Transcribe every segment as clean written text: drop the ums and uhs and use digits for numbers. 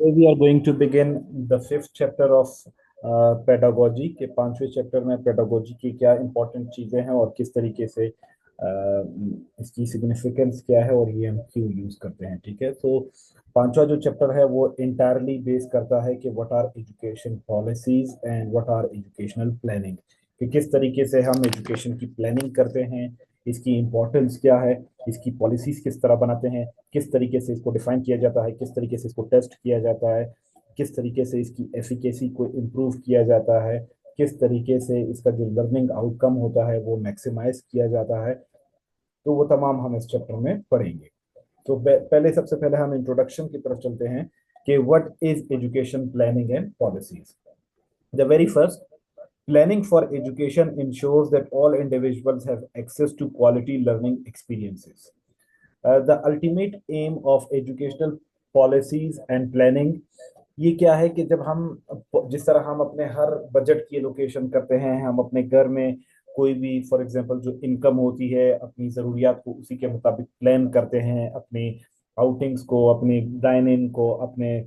Today we are going to begin the fifth chapter of pedagogy के पांचवें chapter में pedagogy की क्या इंपॉर्टेंट चीजें हैं और किस तरीके से इसकी सिग्निफिकेंस क्या है और ये हम क्यों यूज करते हैं। ठीक है, तो पांचवा जो चैप्टर है वो इंटायरली बेस करता है कि what are education policies and what are educational planning, कि किस तरीके से हम एजुकेशन की प्लानिंग करते हैं, इसकी इम्पोर्टेंस क्या है, इसकी पॉलिसीज किस तरह बनाते हैं, किस तरीके से इसको डिफाइन किया जाता है, किस तरीके से इसको टेस्ट किया जाता है, किस तरीके से इसकी एफिकेसी को इम्प्रूव किया जाता है, किस तरीके से इसका जो लर्निंग आउटकम होता है वो मैक्सिमाइज किया जाता है। तो वो तमाम हम इस चैप्टर में पढ़ेंगे। तो पहले सबसे पहले हम इंट्रोडक्शन की तरफ चलते हैं कि what is education planning and policies. The very first, planning for education ensures that all individuals have access to quality learning experiences. The ultimate aim of educational policies and planning ये क्या है कि जब हम जिस तरह हम अपने हर बजट की एलोकेशन करते हैं, हम अपने घर में कोई भी फॉर एग्जांपल जो इनकम होती है अपनी ज़रूरियात को उसी के मुताबिक प्लान करते हैं, अपनी आउटिंग्स को, अपनी डाइन इन को, अपने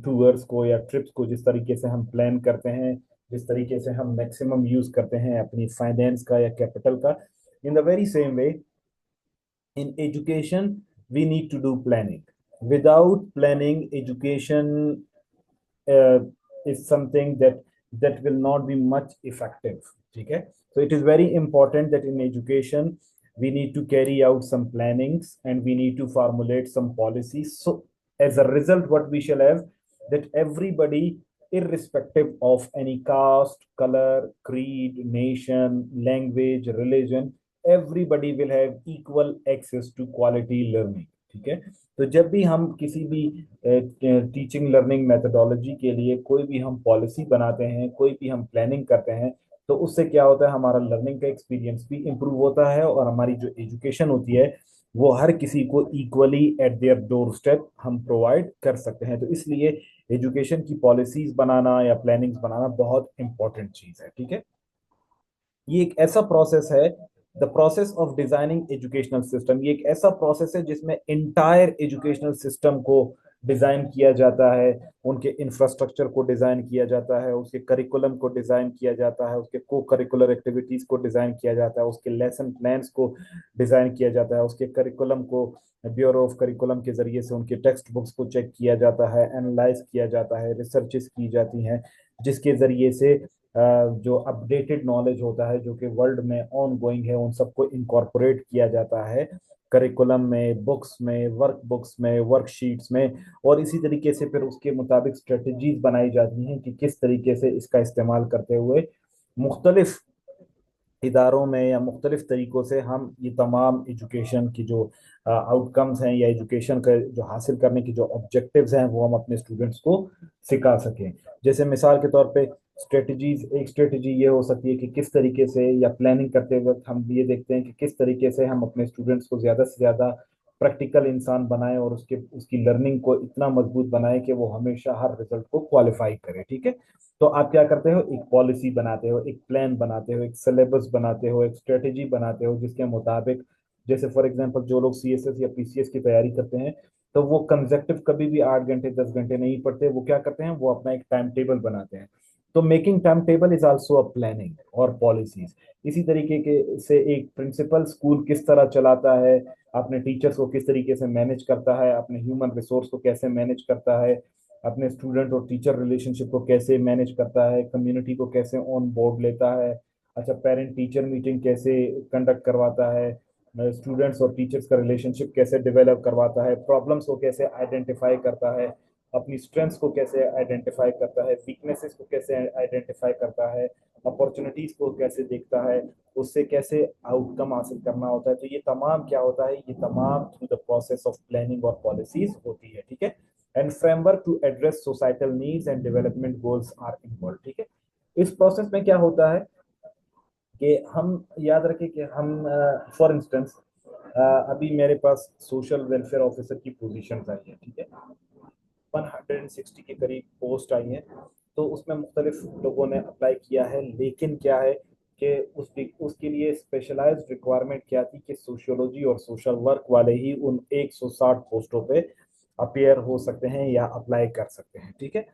टूर्स को या ट्रिप्स को जिस तरीके से हम प्लान करते हैं, जिस तरीके से हम मैक्सिमम यूज करते हैं अपनी फाइनेंस का या कैपिटल का, in the very same way in education we need to do planning. Without planning, education uh, is something that will not be much effective. Okay, so it is very important that in education we need to carry out some plannings and we need to formulate some policies. So as a result what we shall have, that everybody, irrespective of any caste, color, creed, nation, language, religion, everybody will have equal access to quality learning. ठीक है, तो जब भी हम किसी भी teaching learning methodology के लिए कोई भी हम पॉलिसी बनाते हैं, कोई भी हम प्लानिंग करते हैं, तो उससे क्या होता है, हमारा लर्निंग का एक्सपीरियंस भी इम्प्रूव होता है और हमारी जो एजुकेशन होती है वो हर किसी को equally at their door step हम प्रोवाइड कर सकते हैं। तो इसलिए एजुकेशन की पॉलिसीज बनाना या प्लानिंग्स बनाना बहुत इंपॉर्टेंट चीज है। ठीक है, ये एक ऐसा प्रोसेस है, the process of designing educational system, ये एक ऐसा प्रोसेस है जिसमें इंटायर एजुकेशनल सिस्टम को डिजाइन किया जाता है, उनके इंफ्रास्ट्रक्चर को डिजाइन किया जाता है, उसके करिकुलम को डिजाइन किया जाता है, उसके को करिकुलर एक्टिविटीज को डिजाइन किया जाता है, उसके लेसन प्लान्स को डिजाइन किया जाता है, उसके करिकुलम को ब्यूरो ऑफ करिकुलम के जरिए से उनके टेक्स्ट बुक्स को चेक किया जाता है, एनालाइज किया जाता है, रिसर्चेस की जाती हैं, जिसके जरिए से जो अपडेटेड नॉलेज होता है जो कि वर्ल्ड में ऑन गोइंग है उन सबको इनकॉर्पोरेट किया जाता है करिकुलम में, बुक्स में, वर्क बुक्स में, वर्कशीट्स में, और इसी तरीके से फिर उसके मुताबिक स्ट्रेटजीज बनाई जाती हैं कि किस तरीके से इसका इस्तेमाल करते हुए मुख्तलिफ इदारों में या मुख्तलिफ तरीकों से हम ये तमाम एजुकेशन की जो आउटकम्स हैं या एजुकेशन का जो हासिल करने की जो ऑब्जेक्टिव्स हैं वो हम अपने स्टूडेंट्स को सिखा सकें। जैसे मिसाल के तौर पे स्ट्रेटजीज, एक स्ट्रेटजी ये हो सकती है कि किस तरीके से या प्लानिंग करते वक्त हम ये देखते हैं कि किस तरीके से हम अपने स्टूडेंट्स को ज़्यादा से ज़्यादा प्रैक्टिकल इंसान बनाएं और उसके उसकी लर्निंग को इतना मजबूत बनाएं कि वो हमेशा हर रिजल्ट को क्वालिफाई करे। ठीक है, तो आप क्या करते हो, एक पॉलिसी बनाते हो, एक प्लान बनाते हो, एक सिलेबस बनाते हो, एक स्ट्रेटेजी बनाते हो जिसके मुताबिक, जैसे फॉर एग्जांपल जो लोग सीएसएस या पीसीएस की तैयारी करते हैं तो वो कंसेप्टिव कभी भी 8 घंटे 10 घंटे नहीं पढ़ते, वो क्या करते हैं, वो अपना एक टाइम टेबल बनाते हैं। तो making time table is also a planning और पॉलिसीज। इसी तरीके के से एक प्रिंसिपल स्कूल किस तरह चलाता है, अपने टीचर्स को किस तरीके से मैनेज करता है, अपने ह्यूमन रिसोर्स को कैसे मैनेज करता है, अपने स्टूडेंट और टीचर रिलेशनशिप को कैसे मैनेज करता है, कम्युनिटी को कैसे ऑन बोर्ड लेता है, अच्छा पेरेंट टीचर मीटिंग कैसे कंडक्ट करवाता है, स्टूडेंट्स और टीचर्स का रिलेशनशिप कैसे डेवलप करवाता है, प्रॉब्लम्स को कैसे आइडेंटिफाई करता है, अपनी स्ट्रेंथ्स को कैसे आइडेंटिफाई करता है, वीकनेसेस को कैसे आइडेंटिफाई करता है, अपॉर्चुनिटीज को कैसे देखता है, उससे कैसे आउटकम हासिल करना होता है। तो ये तमाम क्या होता है, ये तमाम through the process of planning और पॉलिसीज होती है। ठीक है, and framework to address societal needs and development goals are involve. ठीक है, इस प्रोसेस में क्या होता है कि हम याद रखें कि हम फॉर इंस्टेंस अभी मेरे पास सोशल वेलफेयर ऑफिसर की पोजीशन आई है। ठीक है, 160 के करीब पोस्ट आई है, तो उसमें मुख्तलिफ लोगों ने अप्लाई किया है, लेकिन क्या है कि उसके लिए स्पेशलाइज्ड रिक्वायरमेंट क्या थी कि सोशियोलॉजी और सोशल वर्क वाले ही उन 160 पोस्टों पे अपेयर हो सकते हैं या अप्लाई कर सकते हैं, ठीक है।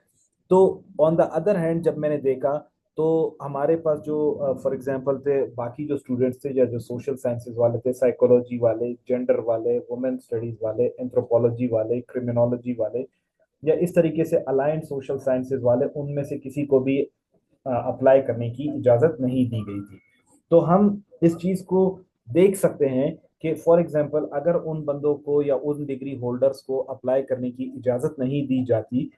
तो ऑन द अदर हैंड जब मैंने देखा तो हमारे पास जो फॉर एग्जांपल थे बाकी जो स्टूडेंट्स थे या जो सोशल साइंसेज वाले थे, साइकोलॉजी वाले, जेंडर वाले, वुमेन स्टडीज वाले, एंथ्रोपोलॉजी वाले, क्रिमिनोलॉजी वाले, या इस तरीके से अलाइंड सोशल साइंसेज वाले, उनमें से किसी को भी अप्लाई करने की इजाजत नहीं दी गई थी। तो हम इस चीज को देख सकते हैं कि फॉर एग्जांपल अगर उन बंदों को या उन डिग्री होल्डर्स को अप्लाई करने की इजाजत नहीं दी जाती,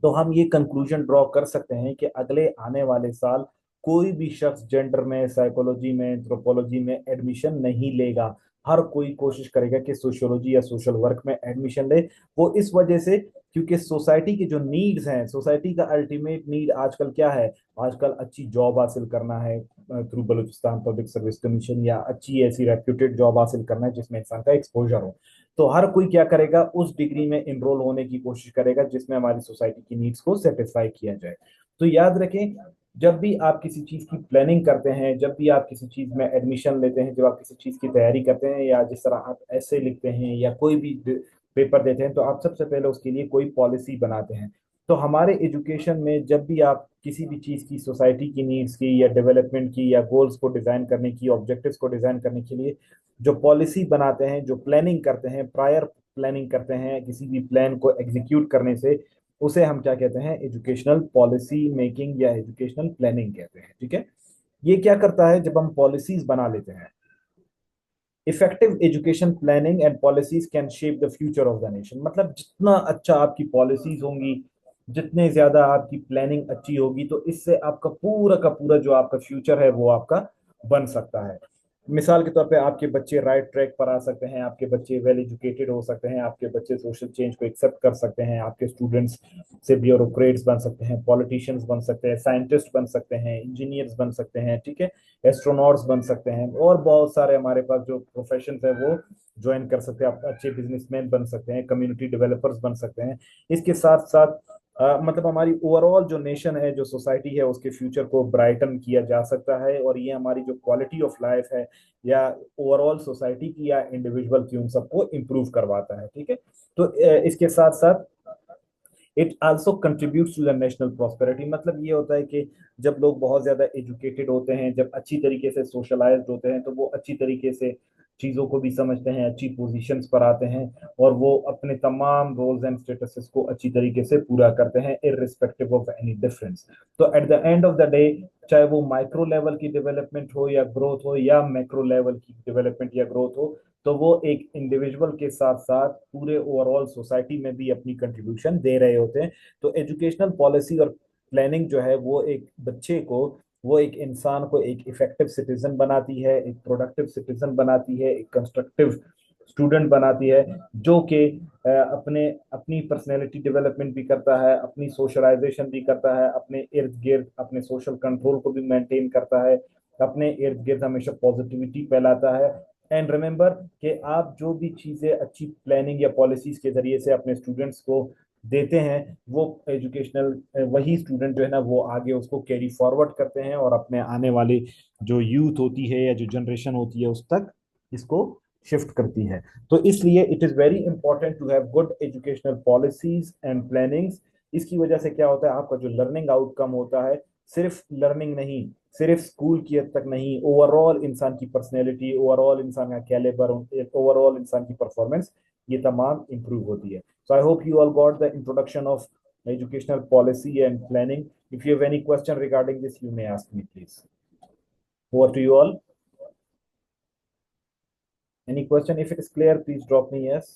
तो हम ये कंक्लूजन ड्रॉ कर सकते हैं कि अगले आने वाले साल कोई भी शख्स जेंडर में, साइकोलॉजी में, एंथ्रोपोलॉजी में एडमिशन नहीं लेगा। हर कोई कोशिश करेगा कि सोशियोलॉजी या सोशल वर्क में एडमिशन ले। वो इस वजह से क्योंकि सोसाइटी की जो नीड्स हैं, सोसाइटी का अल्टीमेट नीड आजकल क्या है? आजकल अच्छी जॉब हासिल करना है through Balochistan public service commission, या अच्छी ऐसी रेप्यूटेड जॉब हासिल करना है जिसमें इंसान का एक्सपोजर हो। तो हर कोई क्या करेगा? उस डिग्री में इनरोल होने की कोशिश करेगा जिसमें हमारी सोसाइटी की नीड्स को सेटिस्फाई किया जाए। तो याद रखें, जब भी आप किसी चीज की प्लानिंग करते हैं, जब भी आप किसी चीज में एडमिशन लेते हैं, जब आप किसी चीज की तैयारी करते हैं, या जिस तरह आप ऐसे लिखते हैं या कोई भी पेपर देते हैं, तो आप सबसे पहले उसके लिए कोई पॉलिसी बनाते हैं। तो हमारे एजुकेशन में जब भी आप किसी भी चीज की, सोसाइटी की नीड्स की या डेवलपमेंट की या गोल्स को डिजाइन करने की, ऑब्जेक्टिव्स को डिजाइन करने के लिए जो पॉलिसी बनाते हैं, जो प्लानिंग करते हैं, प्रायर प्लानिंग करते हैं किसी भी प्लान को एग्जीक्यूट करने से, उसे हम क्या कहते हैं? एजुकेशनल पॉलिसी मेकिंग या एजुकेशनल प्लानिंग कहते हैं, ठीक है। ये क्या करता है? जब हम पॉलिसीज बना लेते हैं, effective education planning and policies can shape the future of the nation. मतलब जितना अच्छा आपकी पॉलिसीज होंगी, जितने ज्यादा आपकी प्लानिंग अच्छी होगी, तो इससे आपका पूरा का पूरा जो आपका फ्यूचर है वो आपका बन सकता है। मिसाल के तौर पे आपके बच्चे राइट ट्रैक पर आ सकते हैं, आपके बच्चे वेल एजुकेटेड हो सकते हैं, आपके बच्चे सोशल चेंज को एक्सेप्ट कर सकते हैं, आपके स्टूडेंट्स से ब्यूरोक्रेट्स बन सकते हैं, पॉलिटिशियंस बन सकते हैं, साइंटिस्ट बन सकते हैं, इंजीनियर्स बन सकते हैं, ठीक है, एस्ट्रोनॉट्स बन सकते हैं, और बहुत सारे हमारे पास जो प्रोफेशन है वो ज्वाइन कर सकते हैं। आप अच्छे बिजनेसमैन बन सकते हैं, कम्युनिटी डेवलपर्स बन सकते हैं। इसके साथ साथ मतलब हमारी ओवरऑल जो नेशन है, जो सोसाइटी है, उसके फ्यूचर को ब्राइटन किया जा सकता है, और ये हमारी जो क्वालिटी ऑफ लाइफ है, या ओवरऑल सोसाइटी की या इंडिविजुअल की, उन सबको इम्प्रूव करवाता है, ठीक है। तो इसके साथ साथ it also contributes to the national prosperity. मतलब ये होता है कि जब लोग बहुत ज्यादा एजुकेटेड होते हैं, जब अच्छी तरीके से सोशलाइज्ड होते हैं, तो वो अच्छी तरीके से चीजों को भी समझते हैं, अच्छी पोजीशंस पर आते हैं, और वो अपने तमाम रोल्स एंड स्टेटसेस को अच्छी तरीके से पूरा करते हैं, इररिस्पेक्टिव ऑफ एनी डिफरेंस। तो eight the end of the day, चाहे वो माइक्रो लेवल की डेवलपमेंट हो या ग्रोथ हो, या मैक्रो लेवल की डेवलपमेंट या ग्रोथ हो, तो वो एक इंडिविजुअल के साथ साथ पूरे ओवरऑल सोसाइटी में भी अपनी कंट्रीब्यूशन दे रहे होते हैं। तो एजुकेशनल पॉलिसी और प्लानिंग जो है वो एक बच्चे को, वो एक इंसान को एक इफेक्टिव सिटीजन बनाती है, एक प्रोडक्टिव सिटीजन बनाती है, एक कंस्ट्रक्टिव स्टूडेंट बनाती है, जो कि अपने अपनी पर्सनैलिटी डेवलपमेंट भी करता है, अपनी सोशलाइजेशन भी करता है, अपने इर्द गिर्द अपने सोशल कंट्रोल को भी मेंटेन करता है, अपने इर्द गिर्द हमेशा पॉजिटिविटी फैलाता है। एंड रिमेंबर कि आप जो भी चीजें अच्छी प्लानिंग या पॉलिसीज के जरिए से अपने स्टूडेंट्स को देते हैं, वो एजुकेशनल वही स्टूडेंट जो है ना, वो आगे उसको कैरी फॉरवर्ड करते हैं, और अपने आने वाली जो यूथ होती है या जो जनरेशन होती है उस तक इसको शिफ्ट करती है। तो इसलिए it is very important to have good educational policies and plannings. इसकी वजह से क्या होता है? आपका जो लर्निंग आउटकम होता है, सिर्फ लर्निंग नहीं, सिर्फ स्कूल की हद तक नहीं, ओवरऑल इंसान की पर्सनैलिटी, ओवरऑल इंसान का कैलिबर, ओवरऑल इंसान की परफॉर्मेंस, ये तमाम इंप्रूव होती है। So I hope you all got the introduction of educational policy and planning. If you have any question regarding this, you may ask me, please. Over to you all. Any question? If it is clear, please drop me yes.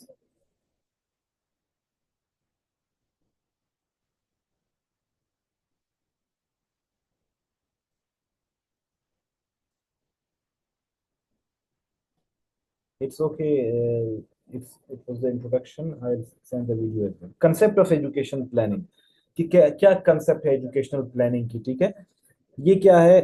It's okay. It was the introduction. I'll send the video as well. Concept of education planning. कि क्या क्या concept है educational planning की, ठीक है। ये क्या है?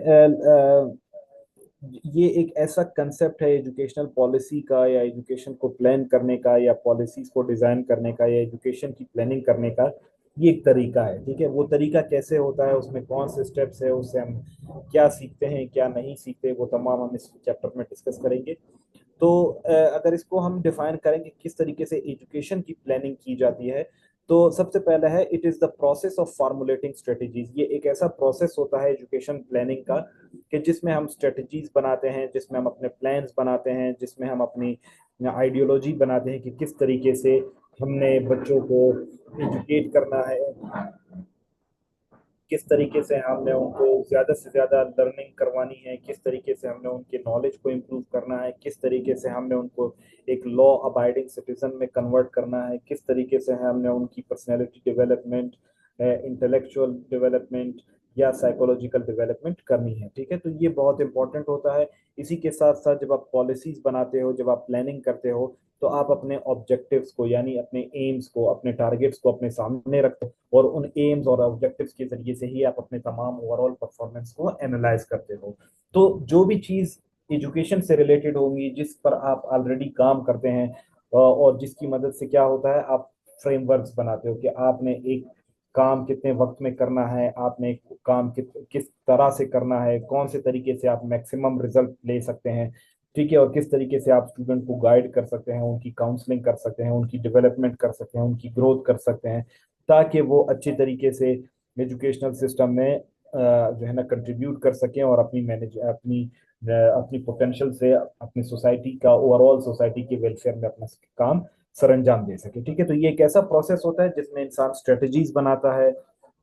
ये एक ऐसा कंसेप्ट है एजुकेशनल पॉलिसी का, या एजुकेशन को प्लान करने का, या पॉलिसीज को डिजाइन करने का, या एजुकेशन की प्लानिंग करने का। ये एक तरीका है, ठीक है। वो तरीका कैसे होता है, उसमें कौन से स्टेप्स है, उससे हम क्या सीखते हैं क्या नहीं सीखते, वो तमाम हम इस चैप्टर में डिस्कस करेंगे। तो अगर इसको हम डिफाइन करें कि किस तरीके से एजुकेशन की प्लानिंग की जाती है, तो सबसे पहला है it is the process of formulating strategies. ये एक ऐसा प्रोसेस होता है एजुकेशन प्लानिंग का कि जिसमें हम स्ट्रेटजीज बनाते हैं, जिसमें हम अपने प्लान्स बनाते हैं, जिसमें हम अपनी आइडियोलॉजी बनाते हैं कि किस तरीके से हमने बच्चों को एजुकेट करना है, किस तरीके से हमने उनको ज्यादा से ज्यादा लर्निंग करवानी है, किस तरीके से हमने उनके नॉलेज को इम्प्रूव करना है, किस तरीके से हमने उनको एक लॉ अबाइडिंग सिटीजन में कन्वर्ट करना है, किस तरीके से हमने उनकी पर्सनैलिटी डेवलपमेंट, इंटेलेक्चुअल डेवलपमेंट या साइकोलॉजिकल डेवलपमेंट करनी है। ठीक है, तो ये बहुत इंपॉर्टेंट होता है। इसी के साथ साथ जब आप पॉलिसीज बनाते हो, जब आप प्लानिंग करते हो, तो आप अपने ऑब्जेक्टिव्स को यानी अपने एम्स को, अपने टारगेट्स को अपने सामने रखते हो, और उन एम्स और ऑब्जेक्टिव्स के जरिए से ही आप अपने तमाम ओवरऑल परफॉर्मेंस को एनालाइज करते हो। तो जो भी चीज एजुकेशन से रिलेटेड होंगी, जिस पर आप ऑलरेडी काम करते हैं, और जिसकी मदद से क्या होता है, आप फ्रेमवर्क्स बनाते हो कि आपने एक काम कितने वक्त में करना है, आपने एक काम किस तरह से करना है, कौन से तरीके से आप मैक्सिमम रिजल्ट ले सकते हैं। ठीक है, और किस तरीके से आप स्टूडेंट को गाइड कर सकते हैं, उनकी काउंसलिंग कर सकते हैं, उनकी डेवलपमेंट कर सकते हैं, उनकी ग्रोथ कर सकते हैं, ताकि वो अच्छे तरीके से एजुकेशनल सिस्टम में जो है ना कंट्रीब्यूट कर सकें, और अपनी पोटेंशियल से अपनी सोसाइटी का, ओवरऑल सोसाइटी के वेलफेयर में अपना काम सर अंजाम दे सके। ठीक है, तो ये एक ऐसा प्रोसेस होता है जिसमें इंसान स्ट्रेटजीज बनाता है,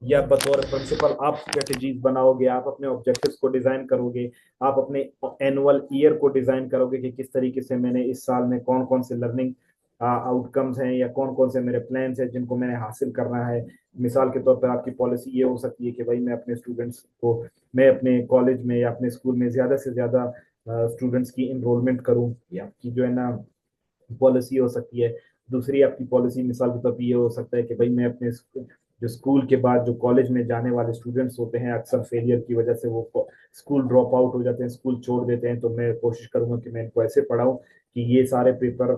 या बतौर प्रिंसिपल आप स्ट्रेटजीज बनाओगे, आप अपने ऑब्जेक्टिव्स को डिजाइन करोगे, आप अपने एनुअल ईयर को डिजाइन करोगे कि किस तरीके से मैंने इस साल में कौन कौन से लर्निंग आउटकम्स हैं, या कौन कौन से मेरे प्लान्स हैं जिनको मैंने हासिल करना है। मिसाल के तौर पर आपकी पॉलिसी ये हो सकती है कि भाई मैं अपने स्टूडेंट्स को, मैं अपने कॉलेज में या अपने स्कूल में ज्यादा से ज्यादा स्टूडेंट्स की इनरोलमेंट करूं, या आपकी जो है ना पॉलिसी हो सकती है। दूसरी आपकी पॉलिसी मिसाल के तौर पर ये हो सकता है कि भाई मैं अपने जो स्कूल के बाद जो कॉलेज में जाने वाले स्टूडेंट्स होते हैं, अक्सर फेलियर की वजह से वो स्कूल ड्रॉप आउट हो जाते हैं, स्कूल छोड़ देते हैं, तो मैं कोशिश करूंगा कि मैं इनको ऐसे पढ़ाऊं कि ये सारे पेपर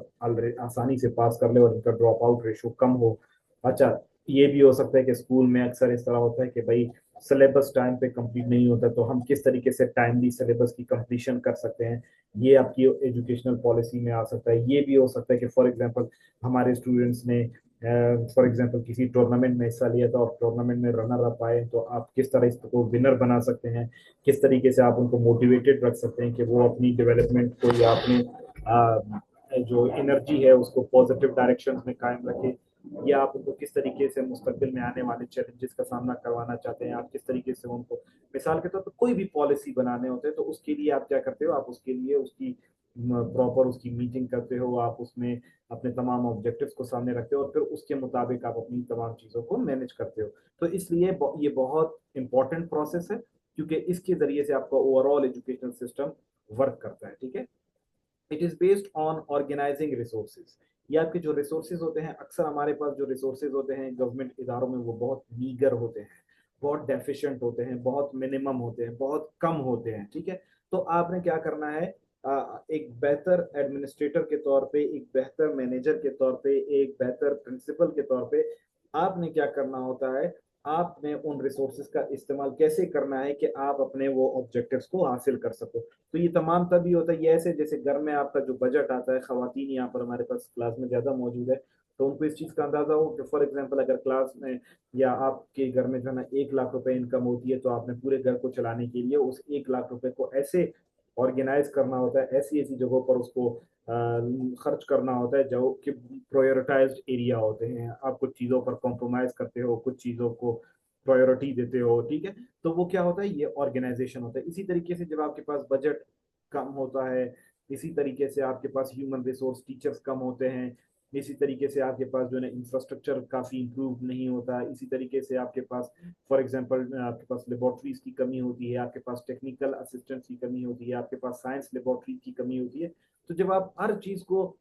आसानी से पास कर ले और इनका ड्रॉप आउट रेशो कम हो। अच्छा, ये भी हो सकता है कि स्कूल में अक्सर इस तरह होता है कि भाई सिलेबस टाइम पे कंप्लीट नहीं होता, तो हम किस तरीके से टाइमली सिलेबस की कंप्लीशन कर सकते हैं, ये आपकी एजुकेशनल पॉलिसी में आ सकता है। ये भी हो सकता है कि फॉर एग्जांपल हमारे स्टूडेंट्स ने फॉर एग्जांपल किसी टूर्नामेंट में हिस्सा लिया था और टूर्नामेंट में रनर अप आए, तो आप किस तरह इसको विनर बना सकते हैं, किस तरीके से आप उनको मोटिवेटेड रख सकते हैं कि वो अपनी डेवलपमेंट को या अपनी जो एनर्जी है उसको पॉजिटिव डायरेक्शन में कायम रखे, या आप उनको किस तरीके से मुस्तकबिल में आने वाले चैलेंजेस का सामना करवाना चाहते हैं, आप किस तरीके से उनको, मिसाल के तौर पर कोई भी पॉलिसी बनाने होते हैं, तो उसके लिए आप क्या करते हो, आप उसके लिए उसकी प्रॉपर उसकी मीटिंग करते हो, आप उसमें अपने तमाम ऑब्जेक्टिव्स को सामने रखते हो, और फिर उसके मुताबिक आप अपनी तमाम चीज़ों को मैनेज करते हो। तो इसलिए ये बहुत इंपॉर्टेंट प्रोसेस है, क्योंकि इसके जरिए से आपका ओवरऑल एजुकेशनल सिस्टम वर्क करता है। ठीक है, it is based on organising resources. ये आपके जो रिसोर्सेज होते हैं, अक्सर हमारे पास जो रिसोर्सेज होते हैं गवर्नमेंट इदारों में, वो बहुत मीगर होते हैं, बहुत डेफिशिएंट होते हैं, बहुत मिनिमम होते हैं, बहुत कम होते हैं। ठीक है, तो आपने क्या करना है, एक बेहतर एडमिनिस्ट्रेटर के तौर पे, एक बेहतर मैनेजर के तौर पे, एक बेहतर प्रिंसिपल के तौर पे, आपने क्या करना होता है, आपने उन रिसोर्सेज का इस्तेमाल कैसे करना है कि आप अपने वो ऑब्जेक्टिव्स को हासिल कर सको। तो ये तमाम तभी होता है, ये ऐसे जैसे घर में आपका जो बजट आता है, खवातीन यहाँ पर हमारे पास क्लास में ज्यादा मौजूद है, तो उनको इस चीज का अंदाजा हो कि फॉर एग्जांपल अगर क्लास में या आपके घर में जो है ना 1 लाख रुपए इनकम होती है, तो आपने पूरे घर को चलाने के लिए उस 1 लाख रुपए को ऐसे ऑर्गेनाइज करना होता है, ऐसी ऐसी जगहों पर उसको खर्च करना होता है जो कि प्रायोरिटाइज्ड एरिया होते हैं। आप कुछ चीज़ों पर कॉम्प्रोमाइज करते हो, कुछ चीज़ों को प्रायोरिटी देते हो। ठीक है, तो वो क्या होता है, ये ऑर्गेनाइजेशन होता है। इसी तरीके से जब आपके पास बजट कम होता है, इसी तरीके से आपके पास ह्यूमन रिसोर्स टीचर्स कम होते हैं, इसी तरीके से आपके पास जो है ना इंफ्रास्ट्रक्चर काफ़ी इंप्रूव नहीं होता, इसी तरीके से आपके पास फॉर एग्जांपल आपके पास लेबोरेटरीज की कमी होती है, आपके पास टेक्निकल असिस्टेंस की कमी होती है, आपके पास साइंस लेबोरेटरी की कमी होती है। तो जब आप हर चीज़ को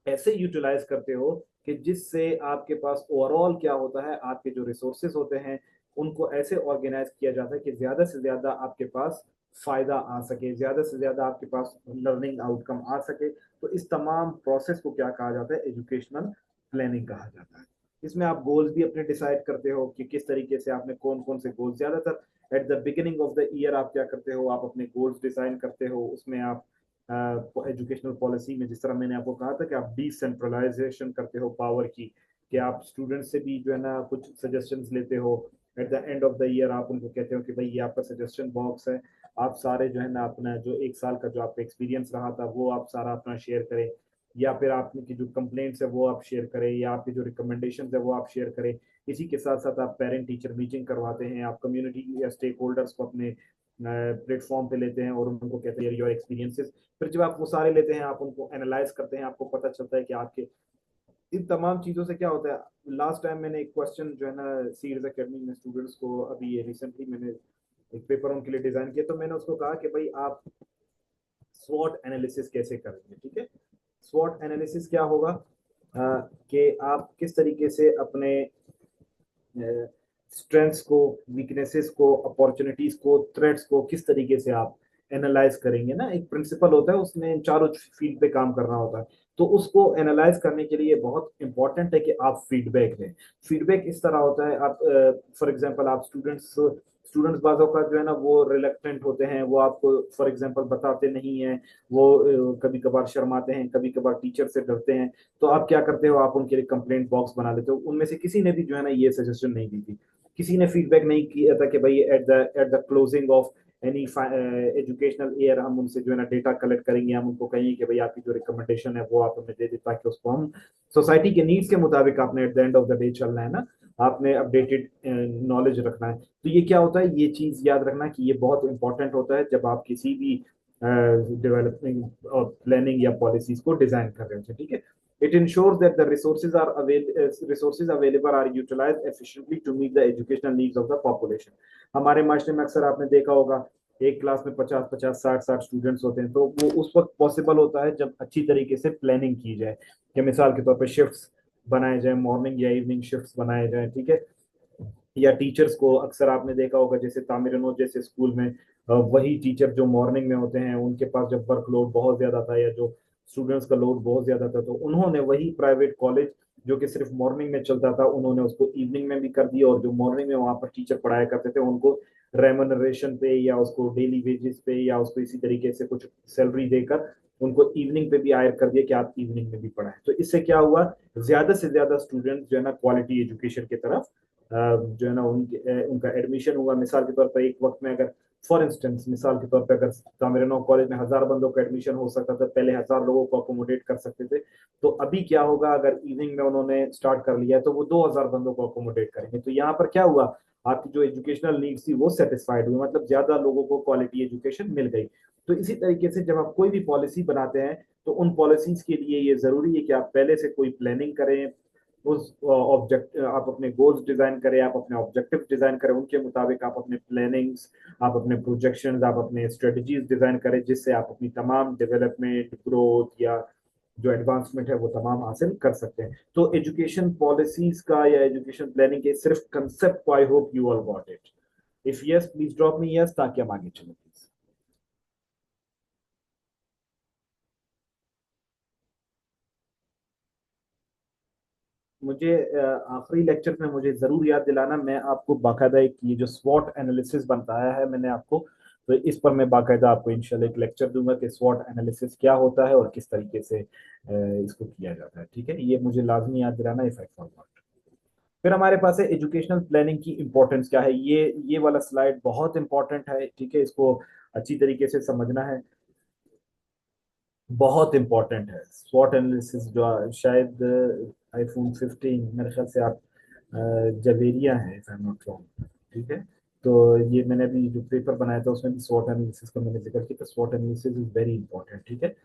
ऐसे यूटिलाइज करते हो कि जिससे आपके पास ओवरऑल क्या होता है, आपके जो रिसोर्सेज होते हैं उनको ऐसे ऑर्गेनाइज किया जाता है कि ज्यादा से ज्यादा आपके पास फायदा आ सके, ज्यादा से ज्यादा आपके पास लर्निंग आउटकम आ सके। तो इस तमाम प्रोसेस को क्या कहा जाता है, एजुकेशनल प्लानिंग कहा जाता है। इसमें आप गोल्स भी अपने डिसाइड करते हो कि किस तरीके से आपने कौन कौन से गोल्स, ज्यादातर at the beginning of the year आप क्या करते हो, आप अपने गोल्स डिसाइड करते हो, उसमें आप एजुकेशनल पॉलिसी में, जिस तरह मैंने आपको कहा था कि आप डिसेंट्रलाइजेशन करते हो पावर की, कि आप स्टूडेंट से भी जो है ना कुछ सजेशंस लेते हो। Eight the end of the year आप उनको कहते हो कि भाई ये आपका सजेशन बॉक्स है, आप सारे जो है ना अपना जो एक साल का जो आपका एक्सपीरियंस रहा था वो आप सारा अपना शेयर करें, या फिर आपकी जो कंप्लेंट्स है वो आप शेयर करें, या आपकी जो रिकमेंडेशन है वो आप शेयर करें। इसी के साथ साथ आप पेरेंट टीचर मीटिंग करवाते हैं, आप कम्युनिटी या स्टेक होल्डर्स को अपने प्लेटफॉर्म पे लेते हैं और उनको कहते हैं योर एक्सपीरियंसेस। फिर जब आप वो सारे लेते हैं, आप उनको एनालाइज करते हैं, आपको पता चलता है कि आपके इन तमाम चीजों से क्या होता है। लास्ट टाइम मैंने एक क्वेश्चन जो है ना सीड्स एकेडमी में स्टूडेंट्स को, अभी ये रिसेंटली मैंने एक पेपर उनके लिए डिजाइन किया, तो मैंने उसको कहा कि भाई आप स्वॉट एनालिसिस कैसे करेंगे, ठीक है। स्वॉट एनालिसिस क्या होगा, कि आप किस तरीके से अपने स्ट्रेंथ्स को, वीकनेसेस को, अपॉर्चुनिटीज को, थ्रेट्स को किस तरीके से आप एनालाइज करेंगे ना। एक प्रिंसिपल होता है, उसमें चारों फील्ड पे काम करना होता है। तो उसको एनालाइज करने के लिए बहुत इंपॉर्टेंट है कि आप फीडबैक दें। फीडबैक इस तरह होता है, आप फॉर एग्जांपल आप स्टूडेंट्स बाजों का जो है ना वो रिलेक्टेंट होते हैं, वो आपको फॉर एग्जांपल बताते नहीं है, वो कभी कभार शर्माते हैं, कभी कभार टीचर से डरते हैं। तो आप क्या करते हो, आप उनके लिए कंप्लेंट बॉक्स बना लेते हो। उनमें से किसी ने भी जो है ना ये सजेशन नहीं दी थी, किसी ने फीडबैक नहीं किया था कि भाई at the closing of any educational year हम उनसे जो है ना डेटा कलेक्ट करेंगे, हम उनको कहेंगे कि भाई आपकी जो रिकमेंडेशन है वो आप हमें दे दे, ताकि उसको हम सोसाइटी के नीड्स के मुताबिक आपने eight the end of the day चलना है ना, आपने अपडेटेड नॉलेज रखना है। तो ये क्या होता है, ये चीज याद रखना कि ये बहुत इंपॉर्टेंट होता है जब आप किसी भी डेवलपमेंट और प्लानिंग या पॉलिसीज को डिजाइन कर रहे हो, ठीक है। It ensures that the resources available are utilized efficiently to meet the educational needs of the population. हमारे माशरे में अक्सर आपने देखा होगा, एक क्लास में 50-50, 60-60 स्टूडेंट्स होते हैं, तो वो उस वक्त पॉसिबल होता है जब अच्छी तरीके से प्लानिंग की जाए, कि मिसाल के तौर पर शिफ्ट्स बनाए जाए, मॉर्निंग या इवनिंग शिफ्ट्स बनाए जाए, ठीक है। या टीचर्स को अक्सर आपने देखा होगा, जैसे तामिरनो जैसे स्कूल में वही टीचर जो मॉर्निंग में होते हैं, उनके पास जब वर्कलोड बहुत ज्यादा था या जो स्टूडेंट्स का लोड बहुत ज्यादा था, तो उन्होंने वही प्राइवेट कॉलेज जो कि सिर्फ मॉर्निंग में चलता था, उन्होंने उसको इवनिंग में भी कर दिया, और जो मॉर्निंग में वहां पर टीचर पढ़ाया करते थे उनको रेमनरेशन पे या उसको डेली वेजेस पे या उसको इसी तरीके से कुछ सैलरी देकर उनको इवनिंग पे भी हायर कर दिया कि आप इवनिंग में भी पढ़ाएं। तो इससे क्या हुआ, ज्यादा से ज्यादा स्टूडेंट जो है ना क्वालिटी एजुकेशन की तरफ जो है ना उनका एडमिशन हुआ। मिसाल के तौर पर एक वक्त में अगर फॉर इंस्टेंस मिसाल के तौर पर अगर तामिरनो कॉलेज में 1000 बंदों का एडमिशन हो सकता था, पहले 1000 लोगों को अकोमोडेट कर सकते थे, तो अभी क्या होगा, अगर इवनिंग में उन्होंने स्टार्ट कर लिया है तो वो 2000 बंदों को अकोमोडेट करेंगे। तो यहाँ पर क्या हुआ, आपकी जो एजुकेशनल नीड्स थी वो सेटिस्फाइड हुई, मतलब ज्यादा लोगों को क्वालिटी एजुकेशन मिल गई। तो इसी तरीके से जब आप कोई भी पॉलिसी बनाते हैं, तो उन पॉलिसीज के लिए ये जरूरी है कि आप पहले से कोई प्लानिंग करें, उस ऑब्जेक्ट आप अपने गोल्स डिजाइन करें, आप अपने ऑब्जेक्टिव डिजाइन करें, उनके मुताबिक आप अपने प्लानिंग्स, आप अपने प्रोजेक्शंस, आप अपने स्ट्रेटजीज डिजाइन करें, जिससे आप अपनी तमाम डेवलपमेंट, ग्रोथ या जो एडवांसमेंट है वो तमाम हासिल कर सकते हैं। तो एजुकेशन पॉलिसीज का या एजुकेशन प्लानिंग के सिर्फ कंसेप्ट को I hope you all got it. If yes please drop me yes, ताकि हम आगे चलें प्लीज। मुझे आखिरी लेक्चर में मुझे जरूर याद दिलाना, मैं आपको बाकायदा एक ये जो स्वॉट एनालिसिस बताया है मैंने आपको, तो इस पर मैं बाकायदा आपको इंशाल्लाह एक लेक्चर दूंगा कि स्वॉट एनालिसिस क्या होता है और किस तरीके से इसको किया जाता है, ठीक है। ये मुझे लाजमी याद दिलाना इफ आई फॉरगॉट। फिर हमारे पास है एजुकेशनल प्लानिंग की इंपॉर्टेंस क्या है। ये वाला स्लाइड बहुत इंपॉर्टेंट है, ठीक है, इसको अच्छी तरीके से समझना है, बहुत इंपॉर्टेंट है। स्वॉट एनालिसिस जो शायद आईफोन 15 मेरे ख्याल से आप जवेरिया है if I am not wrong, ठीक है। तो ये मैंने अभी जो पेपर बनाया था उसमें भी स्वॉट एनालिसिस का मैंने जिक्र किया, स्वॉट एनालिसिस इज वेरी इंपॉर्टेंट, ठीक है।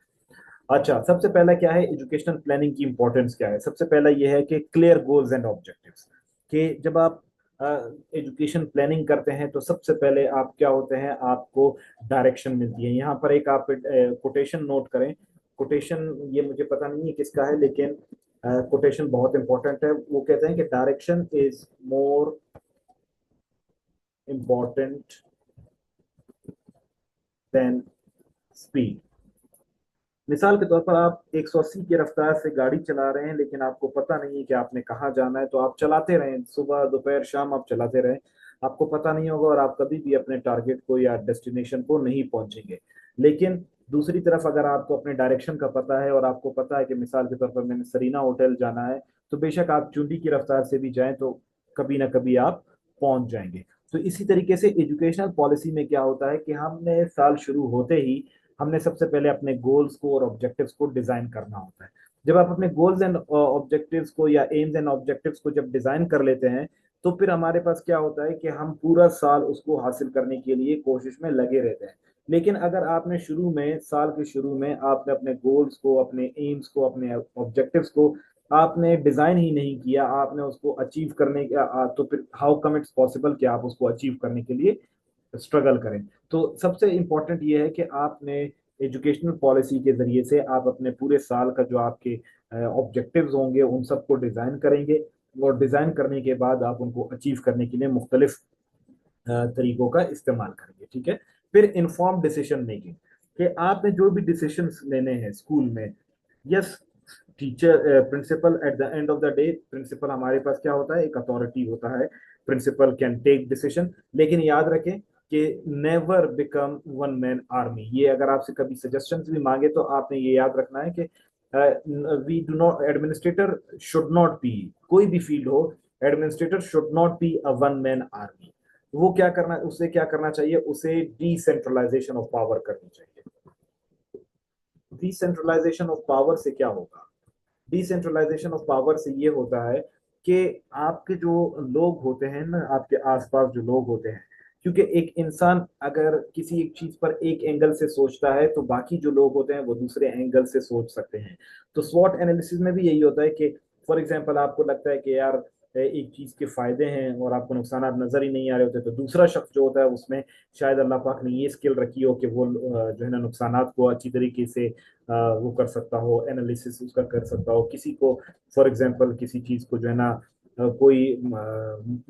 अच्छा, सबसे पहला क्या है, एजुकेशनल प्लानिंग की इंपॉर्टेंस क्या है। सबसे पहला ये है कि क्लियर गोल्स एंड ऑब्जेक्टिव्स, कि जब आप एजुकेशन प्लानिंग करते हैं तो सबसे पहले आप क्या होते हैं, आपको डायरेक्शन मिलती है। यहाँ पर एक आप कोटेशन नोट करें। कोटेशन ये मुझे पता नहीं है किसका है, लेकिन कोटेशन बहुत इंपॉर्टेंट है। वो कहते हैं कि direction is more important then speed. मिसाल के तौर पर आप 180 की रफ्तार से गाड़ी चला रहे हैं, लेकिन आपको पता नहीं है कि आपने कहाँ जाना है, तो आप चलाते रहें, सुबह दोपहर शाम आप चलाते रहें, आपको पता नहीं होगा और आप कभी भी अपने टारगेट को या डेस्टिनेशन को नहीं पहुंचेंगे। लेकिन दूसरी तरफ अगर आपको अपने डायरेक्शन का पता है और आपको पता है कि मिसाल के तौर पर मैंने सरीना होटल जाना है, तो बेशक आप चुंडी की रफ्तार से भी जाएं तो कभी ना कभी आप पहुंच जाएंगे। तो इसी तरीके से एजुकेशनल पॉलिसी में क्या होता है कि हमने साल शुरू होते ही हमने सबसे पहले अपने गोल्स को और ऑब्जेक्टिव्स को डिजाइन करना होता है। जब आप अपने गोल्स एंड ऑब्जेक्टिव्स को या एम्स एंड ऑब्जेक्टिव्स को जब डिजाइन कर लेते हैं, तो फिर हमारे पास क्या होता है कि हम पूरा साल उसको हासिल करने के लिए कोशिश में लगे रहते हैं। लेकिन अगर आपने शुरू में, साल के शुरू में आपने अपने गोल्स को, अपने एम्स को, अपने ऑब्जेक्टिव्स को आपने डिजाइन ही नहीं किया, आपने उसको अचीव करने का, तो फिर हाउ कम इट्स पॉसिबल कि आप उसको अचीव करने के लिए स्ट्रगल करें। तो सबसे इंपॉर्टेंट ये है कि आपने एजुकेशनल पॉलिसी के जरिए से आप अपने पूरे साल का जो आपके ऑब्जेक्टिव्स होंगे उन सबको डिजाइन करेंगे, और डिजाइन करने के बाद आप उनको अचीव करने के लिए मुख्तलिफ तरीकों का इस्तेमाल करेंगे। ठीक है। फिर इन्फॉर्म डिसीजन मेकिंग, कि आपने जो भी डिसीजन लेने हैं स्कूल में, yes, teacher principal at the end of the day, principal हमारे पास क्या होता है, एक अथॉरिटी होता है, प्रिंसिपल कैन टेक डिसीजन। लेकिन याद रखें कि never become one man army. ये अगर आपसे कभी सजेशंस भी मांगे तो आपने ये याद रखना है कि we do not, administrator should not be, कोई भी फील्ड हो, administrator should not be a one man army. वो क्या करना, उसे क्या करना चाहिए, उसे डिसेंट्रलाइजेशन ऑफ पावर करनी चाहिए। डिसेंट्रलाइजेशन ऑफ पावर से क्या होगा, डिसेंट्रलाइजेशन ऑफ पावर से ये होता है कि आपके जो लोग होते हैं ना, आपके आसपास जो लोग होते हैं, क्योंकि एक इंसान अगर किसी एक चीज पर एक एंगल से सोचता है तो बाकी जो लोग होते हैं वो दूसरे एंगल से सोच सकते हैं। तो स्वॉट एनालिसिस में भी यही होता है कि फॉर एग्जांपल आपको लगता है कि यार एक चीज के फायदे हैं और आपको नुकसान नजर ही नहीं आ रहे होते, तो दूसरा शख्स जो होता है उसमें शायद अल्लाह पाक ने ये स्किल रखी हो कि वो जो है ना नुकसानात को अच्छी तरीके से वो कर सकता हो, एनालिसिस उसका कर सकता हो। किसी को फॉर एग्जांपल किसी चीज को जो है ना कोई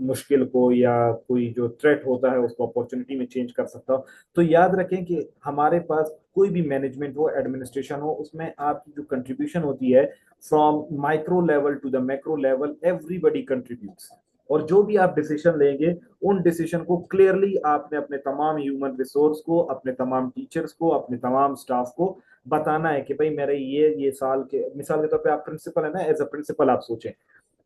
मुश्किल को या कोई जो थ्रेट होता है उसको अपॉर्चुनिटी में चेंज कर सकता हो। तो याद रखें कि हमारे पास कोई भी मैनेजमेंट हो, एडमिनिस्ट्रेशन हो, उसमें आपकी जो कंट्रीब्यूशन होती है from micro level to the macro level, everybody contributes. और जो भी आप डिसीजन लेंगे उन डिसीजन को क्लियरली आपने अपने तमाम ह्यूमन रिसोर्स को, अपने तमाम टीचर्स को, अपने तमाम स्टाफ को बताना है कि भाई मेरे ये साल के, मिसाल के तौर पे आप प्रिंसिपल है ना, एज अ प्रिंसिपल आप सोचें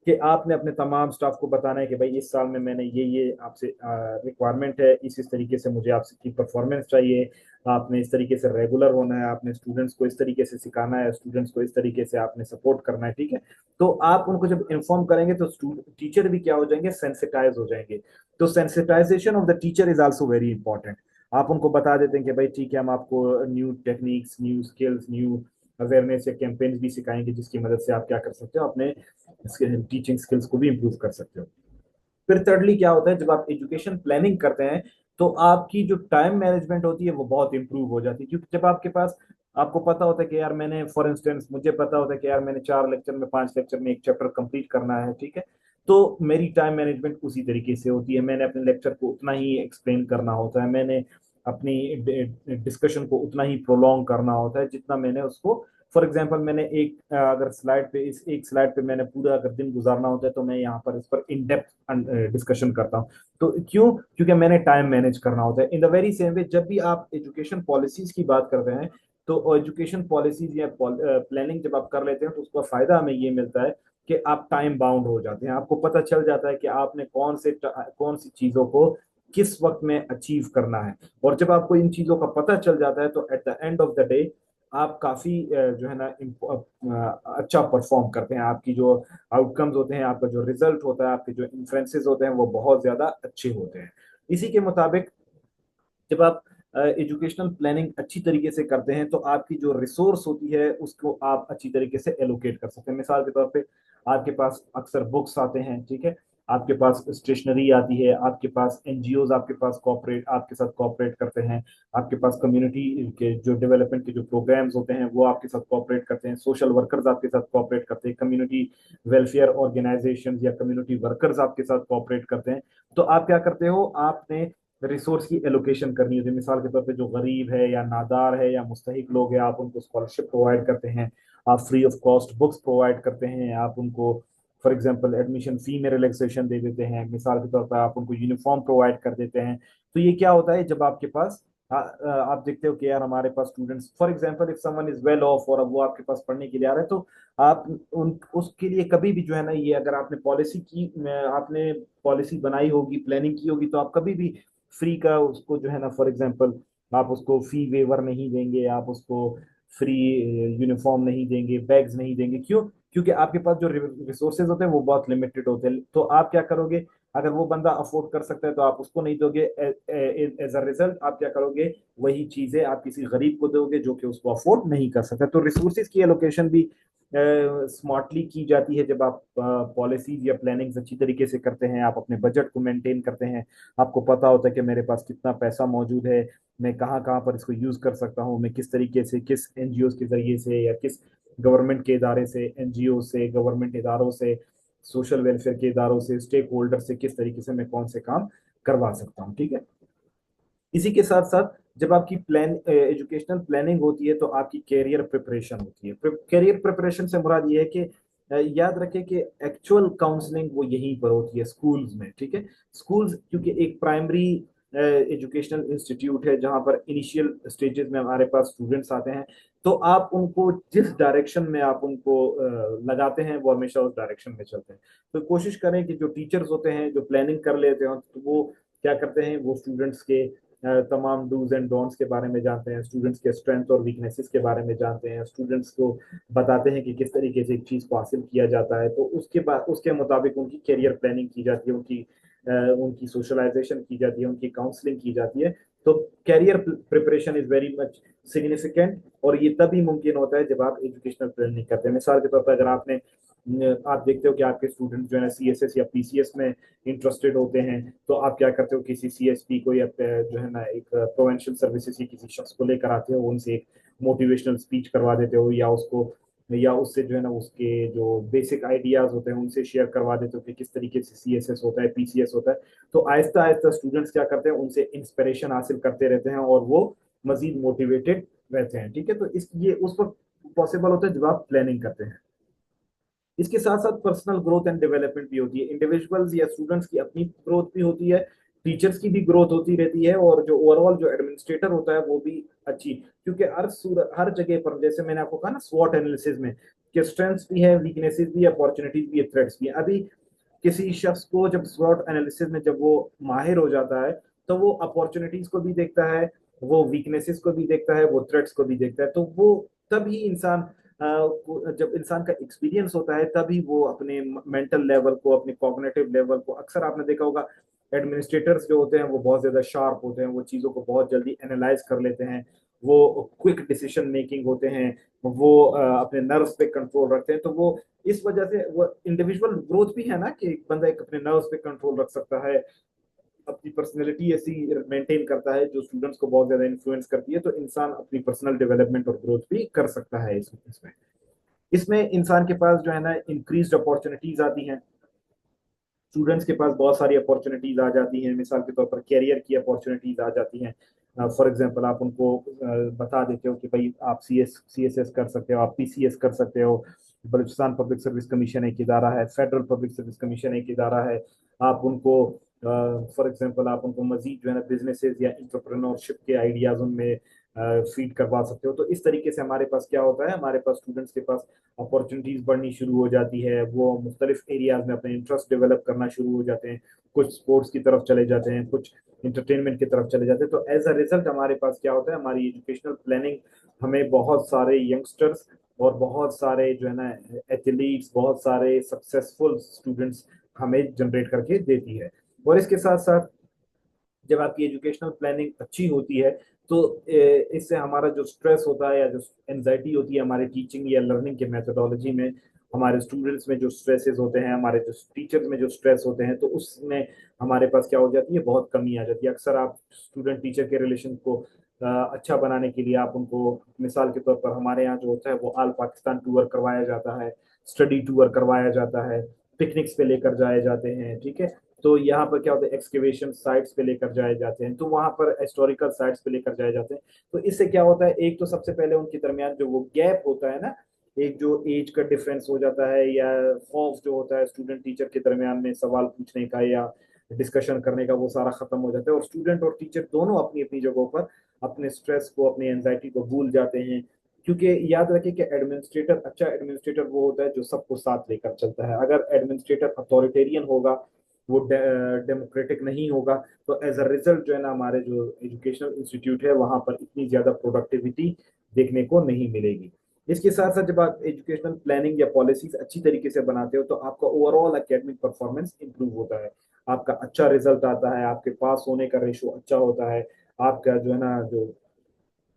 कि आपने अपने तमाम स्टाफ को बताना है कि भाई इस साल में मैंने ये आपसे रिक्वायरमेंट है, इस तरीके से मुझे आपसे की परफॉर्मेंस चाहिए, आपने इस तरीके से रेगुलर होना है, आपने स्टूडेंट्स को इस तरीके से सिखाना है, स्टूडेंट्स को इस तरीके से आपने सपोर्ट करना है। ठीक है। तो आप उनको जब इन्फॉर्म करेंगे तो टीचर भी क्या हो जाएंगे, सेंसिटाइज हो जाएंगे। तो sensitization of the teacher is also very important. आप उनको बता देते हैं कि भाई ठीक है, हम आपको new techniques, new skills, new awareness या कैंपेन्स भी सिखाएंगे जिसकी मदद से आप क्या कर सकते हो, अपने टीचिंग स्किल्स को भी इंप्रूव कर सकते हो। फिर थर्डली क्या होता है, जब आप एजुकेशन प्लानिंग करते हैं तो आपकी जो टाइम मैनेजमेंट होती है वो बहुत इंप्रूव हो जाती है। क्योंकि जब आपके पास, आपको पता होता है कि यार मैंने, फॉर इंस्टेंस मुझे पता होता है कि यार मैंने 4 लेक्चर में, 5 लेक्चर में एक चैप्टर कंप्लीट करना है। ठीक है। तो मेरी टाइम मैनेजमेंट उसी तरीके से होती है, मैंने अपने लेक्चर को उतना ही एक्सप्लेन करना होता है, मैंने अपनी डिस्कशन को उतना ही प्रोलॉन्ग करना होता है जितना मैंने उसको, फॉर एग्जाम्पल मैंने एक अगर स्लाइड पे, इस एक स्लाइड पे मैंने पूरा अगर दिन गुजारना होता है तो मैं यहाँ पर इस पर इन डेप्थ डिस्कशन करता हूँ। तो क्यों, क्योंकि मैंने टाइम मैनेज करना होता है। In the very same way जब भी आप एजुकेशन पॉलिसीज की बात करते हैं, तो एजुकेशन पॉलिसीज या प्लानिंग जब आप कर लेते हैं तो उसका फायदा हमें ये मिलता है कि आप टाइम बाउंड हो जाते हैं। आपको पता चल जाता है कि आपने कौन सी चीजों को किस वक्त में अचीव करना है। और जब आपको इन चीजों का पता चल जाता है तो eight the end of the day आप काफी जो है ना अच्छा परफॉर्म करते हैं। आपकी जो आउटकम्स होते हैं, आपका जो रिजल्ट होता है, आपके जो इन्फ्लुएंसेस होते हैं वो बहुत ज्यादा अच्छे होते हैं। इसी के मुताबिक जब आप एजुकेशनल प्लानिंग अच्छी तरीके से करते हैं तो आपकी जो रिसोर्स होती है उसको आप अच्छी तरीके से एलोकेट कर सकते हैं। मिसाल के तौर पे आपके पास अक्सर बुक्स आते हैं, ठीक है, आपके पास स्टेशनरी आती है, आपके पास एनजीओज आपके पास कॉपरेट, आपके साथ कॉपरेट करते हैं, आपके पास कम्युनिटी के जो डेवलपमेंट के जो प्रोग्राम्स होते हैं वो आपके साथ कॉपरेट करते हैं, सोशल वर्कर्स आपके साथ कॉपरेट करते हैं, कम्युनिटी वेलफेयर ऑर्गेनाइजेशन या कम्युनिटी वर्कर्स आपके साथ कॉपरेट करते हैं। तो आप क्या करते हो, आपने रिसोर्स की एलोकेशन करनी होती है। मिसाल के तौर पे जो गरीब है या नादार है या मुस्तहिक लोग हैं, आप उनको स्कॉलरशिप प्रोवाइड करते हैं, आप free of cost books provide करते हैं, आप उनको फॉर एग्जांपल एडमिशन फी में रिलैक्सेशन दे देते हैं, मिसाल के तौर पर आप उनको यूनिफॉर्म प्रोवाइड कर देते हैं। तो ये क्या होता है, जब आपके पास आप देखते हो कि यार हमारे पास students, for example if someone is well off और अब वो आपके पास पढ़ने के लिए आ रहा है, तो आप उन उसके लिए कभी भी जो है ना, ये अगर आपने आपने पॉलिसी बनाई होगी, प्लानिंग की होगी, तो आप कभी भी फ्री का उसको जो है ना, फॉर एग्जांपल आप उसको फी वेवर नहीं देंगे, आप उसको फ्री यूनिफॉर्म नहीं देंगे, बैग्स नहीं देंगे। क्यों? क्योंकि आपके पास जो रिसोर्सेज होते हैं वो बहुत लिमिटेड होते हैं। तो आप क्या करोगे? अगर वो बंदा अफोर्ड कर सकता है तो आप उसको नहीं दोगे, एज अ रिजल्ट आप क्या करोगे? वही चीजें आप किसी गरीब को दोगे जो कि उसको अफोर्ड नहीं कर सकता। तो रिसोर्सेज की एलोकेशन भी स्मार्टली की जाती है जब आप पॉलिसीज या प्लानिंग्स अच्छी तरीके से करते हैं, आप अपने बजट को मेंटेन करते हैं, आपको पता होता है कि मेरे पास कितना पैसा मौजूद है, मैं कहाँ कहाँ पर इसको यूज कर सकता हूँ, मैं किस तरीके से, किस एनजीओ के जरिए से या किस गवर्नमेंट के इदारे से, एनजीओ से, गवर्नमेंट इदारों से, सोशल वेलफेयर के इदारों से, स्टेक होल्डर से किस तरीके से मैं कौन से काम करवा सकता हूँ। ठीक है। इसी के साथ साथ जब आपकी एजुकेशनल प्लानिंग होती है तो आपकी कैरियर प्रिपरेशन होती है। कैरियर प्रिपरेशन से मुराद ये है कि याद रखें कि एक्चुअल काउंसलिंग वो यहीं पर होती है, स्कूल्स में। ठीक है। स्कूल्स क्योंकि एक प्राइमरी एजुकेशनल इंस्टीट्यूट है जहां पर इनिशियल स्टेजेस में हमारे पास स्टूडेंट्स आते हैं, तो आप उनको जिस डायरेक्शन में आप उनको लगाते हैं वो हमेशा उस डायरेक्शन में चलते हैं। तो कोशिश करें कि जो टीचर्स होते हैं जो प्लानिंग कर लेते हैं, तो वो क्या करते हैं, वो स्टूडेंट्स के तमाम डूज एंड डोंट्स के बारे में जानते हैं, स्टूडेंट्स के स्ट्रेंथ और वीकनेसेस के बारे में जानते हैं, स्टूडेंट्स को बताते हैं कि किस तरीके से एक चीज को हासिल किया जाता है। तो उसके बाद उसके मुताबिक उनकी करियर प्लानिंग की जाती है, उनकी सोशलाइजेशन की जाती है, उनकी काउंसलिंग की जाती है। तो career preparation is very much significant, और ये तभी मुमकिन होता है जब आप एजुकेशनल प्लानिंग करते हैं। मिसाल के तौर पर अगर आप देखते हो कि आपके स्टूडेंट जो है सीएसएस या पीसीएस में इंटरेस्टेड होते हैं, तो आप क्या करते हो, किसी सीएसपी को या जो है ना एक प्रोवेंशियल सर्विसेज की किसी शख्स को लेकर आते हो, उनसे एक मोटिवेशनल स्पीच करवा देते हो, या उसको या उससे जो है ना उसके जो बेसिक आइडियाज होते हैं उनसे शेयर करवा देते हो कि किस तरीके से सीएसएस होता है, पीसीएस होता है। तो आहिस्ता आहिस्ता स्टूडेंट्स क्या करते हैं, उनसे इंस्पिरेशन हासिल करते रहते हैं और वो मजीद मोटिवेटेड रहते हैं। ठीक है। तो इस ये उस वक्त पॉसिबल होता है जब आप प्लानिंग करते हैं। इसके साथ साथ पर्सनल ग्रोथ एंड डेवलपमेंट भी होती है, इंडिविजुअल्स या स्टूडेंट्स की अपनी ग्रोथ भी होती है, टीचर्स की भी ग्रोथ होती रहती है, और जो ओवरऑल जो एडमिनिस्ट्रेटर होता है वो भी अच्छी। क्योंकि हर जगह पर, जैसे मैंने आपको कहा ना स्वॉट एनालिसिस में, कि स्ट्रेंथ्स भी है, वीकनेसेस भी है, अपॉर्चुनिटीज भी है, थ्रेट्स भी है। अभी किसी शख्स को जब स्वॉट एनालिसिस में जब वो माहिर हो जाता है, तो वो अपॉर्चुनिटीज को भी देखता है, वो वीकनेसेस को भी देखता है, वो थ्रेट्स को भी देखता है। तो वो तभी इंसान जब इंसान का एक्सपीरियंस होता है तभी वो अपने मेंटल लेवल को, अपने कॉग्निटिव लेवल को, अक्सर आपने देखा होगा एडमिनिस्ट्रेटर्स जो होते हैं वो बहुत ज्यादा शार्प होते हैं, वो चीजों को बहुत जल्दी एनालाइज कर लेते हैं, वो क्विक डिसीजन मेकिंग होते हैं, वो अपने नर्व्स पे कंट्रोल रखते हैं। तो वो इस वजह से वो इंडिविजुअल ग्रोथ भी है ना, कि एक बंदा एक अपने नर्व्स पे कंट्रोल रख सकता है, अपनी पर्सनैलिटी ऐसी मेंटेन करता है जो स्टूडेंट्स को बहुत ज्यादा इन्फ्लुएंस करती है। तो इंसान अपनी पर्सनल डेवलपमेंट और ग्रोथ भी कर सकता है इसमें। इसमें इंसान के पास जो है ना इंक्रीज अपॉर्चुनिटीज आती हैं, स्टूडेंट्स के पास बहुत सारी अपॉर्चुनिटीज आ जाती हैं। मिसाल के तौर पर कैरियर की अपॉर्चुनिटीज आ जाती हैं। फॉर एग्जांपल आप उनको बता देते हो कि भाई आप सीएसएस कर सकते हो, आप पीसीएस कर सकते हो। बलूचिस्तान पब्लिक सर्विस कमीशन एक इदारा है, फेडरल पब्लिक सर्विस कमीशन एक इदारा है। आप उनको फॉर एग्जांपल आप उनको मजीद जो है ना बिजनेसेस या इंटरप्रेन्योरशिप के आइडियाज उनमें फीड करवा सकते हो। तो इस तरीके से हमारे पास क्या होता है, हमारे पास स्टूडेंट्स के पास अपॉर्चुनिटीज बढ़नी शुरू हो जाती है, वो मुख्तलिफ एरियाज में अपने इंटरेस्ट डेवलप करना शुरू हो जाते हैं, कुछ स्पोर्ट्स की तरफ चले जाते हैं, कुछ इंटरटेनमेंट की तरफ चले जाते हैं। तो एज अ रिजल्ट हमारे पास क्या होता है, हमारी एजुकेशनल प्लानिंग हमें बहुत सारे यंगस्टर्स और बहुत सारे जो है ना एथलीट्स, बहुत सारे सक्सेसफुल स्टूडेंट्स हमें जनरेट करके देती है। और इसके साथ साथ जब आपकी एजुकेशनल प्लानिंग अच्छी होती है, तो इससे हमारा जो स्ट्रेस होता है या जो एनजाइटी होती है हमारे टीचिंग या लर्निंग के मेथोडोलॉजी में, हमारे स्टूडेंट्स में जो स्ट्रेसेस होते हैं, हमारे जो टीचर्स में जो स्ट्रेस होते हैं, तो उसमें हमारे पास क्या हो जाती है, बहुत कमी आ जाती है। अक्सर आप स्टूडेंट टीचर के रिलेशन को अच्छा बनाने के लिए आप उनको, मिसाल के तौर पर हमारे यहाँ जो होता है वो आल पाकिस्तान टूर करवाया जाता है, स्टडी टूर करवाया जाता है, पिकनिक्स पे लेकर जाए जाते हैं। ठीक है। तो यहाँ पर क्या होता है, एक्सकेवेशन साइट्स पे लेकर जाए जाते हैं, तो वहां पर हिस्टोरिकल साइट्स पे लेकर जाए जाते हैं। तो इससे क्या होता है, एक तो सबसे पहले उनके दरमियान जो वो गैप होता है ना, एक जो एज का डिफरेंस हो जाता है, या खौफ जो होता है स्टूडेंट टीचर के दरमियान में सवाल पूछने का, या डिस्कशन करने का वो सारा खत्म हो जाता है, और स्टूडेंट और टीचर दोनों अपनी अपनी जगहों पर अपने स्ट्रेस को, अपनी एंजाइटी को भूल जाते हैं। क्योंकि याद रखें कि एडमिनिस्ट्रेटर, अच्छा एडमिनिस्ट्रेटर वो होता है जो सबको साथ लेकर चलता है। अगर एडमिनिस्ट्रेटर अथॉरिटेरियन होगा, वो डेमोक्रेटिक नहीं होगा, तो एज अ रिजल्ट जो है ना, हमारे जो एजुकेशनल इंस्टीट्यूट है वहां पर इतनी ज्यादा प्रोडक्टिविटी देखने को नहीं मिलेगी। इसके साथ साथ जब आप एजुकेशनल प्लानिंग या पॉलिसीज अच्छी तरीके से बनाते हो तो आपका ओवरऑल एकेडमिक परफॉर्मेंस इंप्रूव होता है, आपका अच्छा रिजल्ट आता है, आपके पास होने का रेशो अच्छा होता है, आपका जो है ना, जो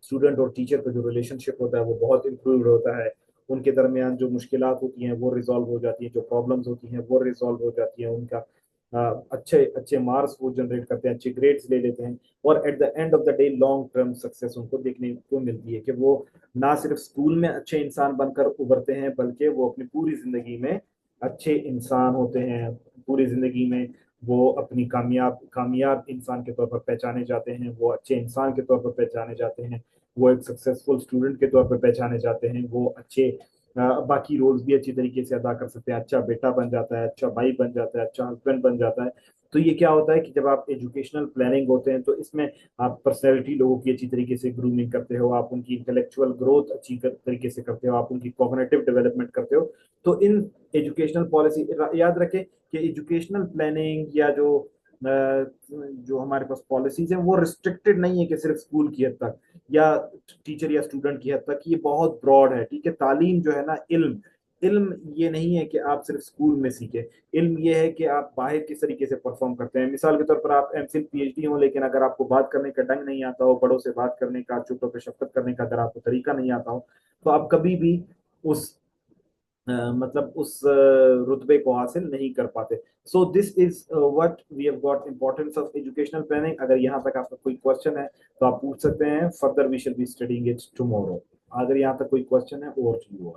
स्टूडेंट और टीचर का जो रिलेशनशिप होता है वो बहुत इंप्रूव होता है। उनके दरमियान जो मुश्किलात होती हैं वो रिजॉल्व हो जाती हैं, जो प्रॉब्लम्स होती हैं वो रिजॉल्व हो जाती हैं, उनका अच्छे अच्छे मार्क्स वो जनरेट करते हैं, अच्छे ग्रेड्स ले लेते हैं, और eight the end of the day long term success उनको देखने को मिलती है कि वो ना सिर्फ स्कूल में अच्छे इंसान बनकर उभरते हैं, बल्कि वो अपनी पूरी जिंदगी में अच्छे इंसान होते हैं। पूरी जिंदगी में वो अपनी कामयाब कामयाब इंसान के तौर पर पहचाने जाते हैं, वो अच्छे इंसान के तौर पर पहचाने जाते हैं, वो एक सक्सेसफुल स्टूडेंट के तौर पर पहचाने जाते हैं, वो अच्छे बाकी रोल्स भी अच्छी तरीके से अदा कर सकते हैं, अच्छा बेटा बन जाता है, अच्छा भाई बन जाता है, अच्छा हस्बैंड बन जाता है। तो ये क्या होता है कि जब आप एजुकेशनल प्लानिंग होते हैं तो इसमें आप पर्सनैलिटी लोगों की अच्छी तरीके से ग्रूमिंग करते हो, आप उनकी इंटेलेक्चुअल ग्रोथ अच्छी तरीके से करते हो, आप उनकी कॉग्निटिव डेवलपमेंट करते हो। तो इन एजुकेशनल पॉलिसी, याद रखें कि एजुकेशनल प्लानिंग या जो हमारे पास पॉलिसीज हैं वो रिस्ट्रिक्टेड नहीं है कि सिर्फ स्कूल की हद तक या टीचर या स्टूडेंट की हद तक, ये बहुत ब्रॉड है। ठीक है, तालीम जो है ना, इल्म, इल्म ये नहीं है कि आप सिर्फ स्कूल में सीखे, इल्म ये है कि आप बाहर किस तरीके से परफॉर्म करते हैं। मिसाल के तौर पर आप एमफिल पीएचडी हो, लेकिन अगर आपको बात करने का ढंग नहीं आता हो, बड़ों से बात करने का, छोटों पे शफकत करने का अगर आपको तरीका नहीं आता हो, तो आप कभी भी उस मतलब उस रुतबे को हासिल नहीं कर पाते। So this is what we have got importance of educational planning. अगर यहाँ तक आपका कोई क्वेश्चन है तो आप पूछ सकते हैं, further we shall be studying it tomorrow. अगर यहाँ तक कोई क्वेश्चन है, ओवर टू यू।